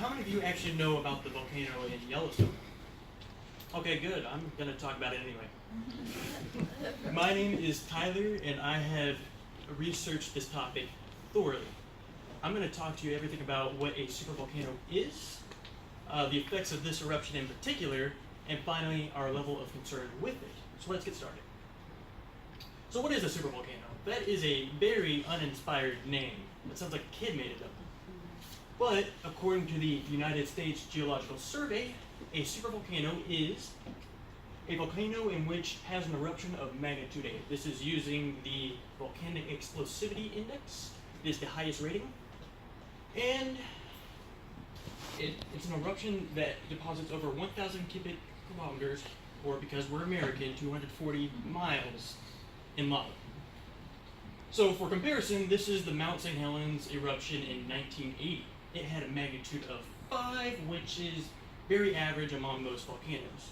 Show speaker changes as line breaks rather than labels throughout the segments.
how many of you actually know about the volcano in Yellowstone? Okay, good. I'm going to talk about it anyway. My name is Tyler, and I have researched this topic thoroughly. I'm going to talk to you everything about what a supervolcano is, the effects of this eruption in particular, and finally, our level of concern with it. So let's get started. So what is a supervolcano? That is a very uninspired name. It sounds like a kid made it up. But according to the United States Geological Survey, a supervolcano is a volcano in which has an eruption of magnitude 8. This is using the Volcanic Explosivity Index. It is the highest rating. And it's an eruption that deposits over 1,000 cubic kilometers, or because we're American, 240 miles in lava. So for comparison, this is the Mount St. Helens eruption in 1980. It had a magnitude of 5, which is very average among most volcanoes.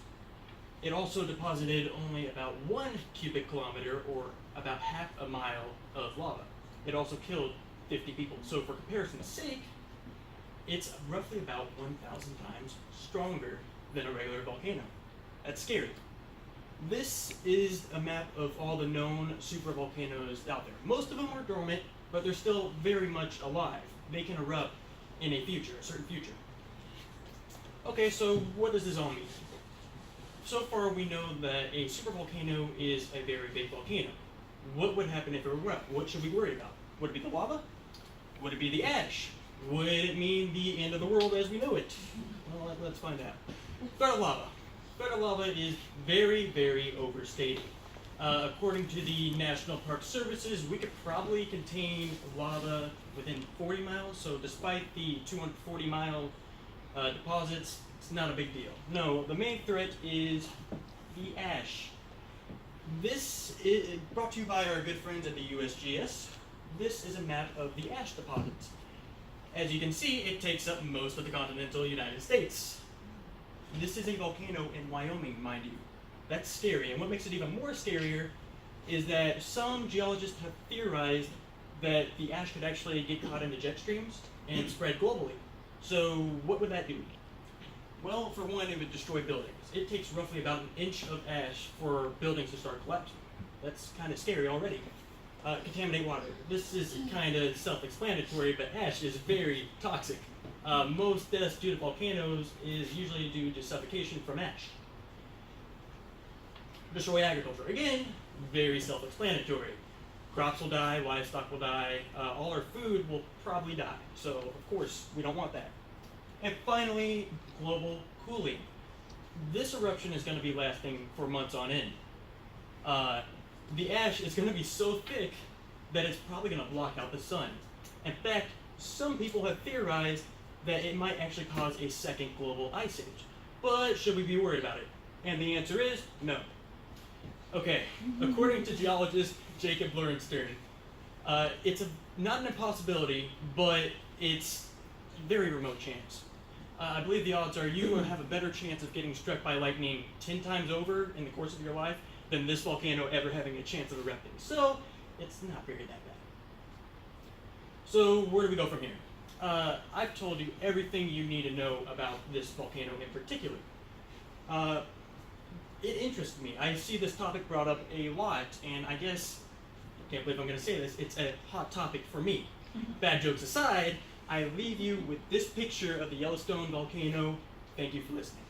It also deposited only about 1 cubic kilometer, or about half a mile of lava. It also killed 50 people. So for comparison's sake, it's roughly about 1,000 times stronger than a regular volcano. That's scary. This is a map of all the known supervolcanoes out there. Most of them are dormant, but they're still very much alive. They can erupt in a certain future. Okay, so what does this all mean? So far we know that a supervolcano is a very big volcano. What would happen if it erupted? What should we worry about? Would it be the lava? Would it be the ash? Would it mean the end of the world as we know it? Well, let's find out. Start of lava. Start of lava is very, very overstated. According to the National Park Services, we could probably contain lava within 40 miles. So despite the 240-mile deposits, it's not a big deal. No, the main threat is the ash. This is brought to you by our good friends at the USGS. This is a map of the ash deposits. As you can see, it takes up most of the continental United States. This is a volcano in Wyoming, mind you. That's scary, and what makes it even more scarier is that some geologists have theorized that the ash could actually get caught in the jet streams and spread globally. So what would that do? Well, for one, it would destroy buildings. It takes roughly about an inch of ash for buildings to start collapsing. That's kind of scary already. Contaminate water. This is kind of self-explanatory, but ash is very toxic. Most deaths due to volcanoes is usually due to suffocation from ash. Destroy agriculture. Again, very self-explanatory. Crops will die, livestock will die, all our food will probably die. So, of course, we don't want that. And finally, global cooling. This eruption is going to be lasting for months on end. The ash is going to be so thick that it's probably going to block out the sun. In fact, some people have theorized that it might actually cause a second global ice age. But should we be worried about it? And the answer is no. Okay, according to geologist Jacob Lorenstern, it's not an impossibility, but it's a very remote chance. I believe the odds are you will have a better chance of getting struck by lightning 10 times over in the course of your life than this volcano ever having a chance of erupting. So, it's not very that bad. So, where do we go from here? I've told you everything you need to know about this volcano in particular. It interests me. I see this topic brought up a lot, and I guess, I can't believe I'm going to say this, it's a hot topic for me. Bad jokes aside, I leave you with this picture of the Yellowstone volcano. Thank you for listening.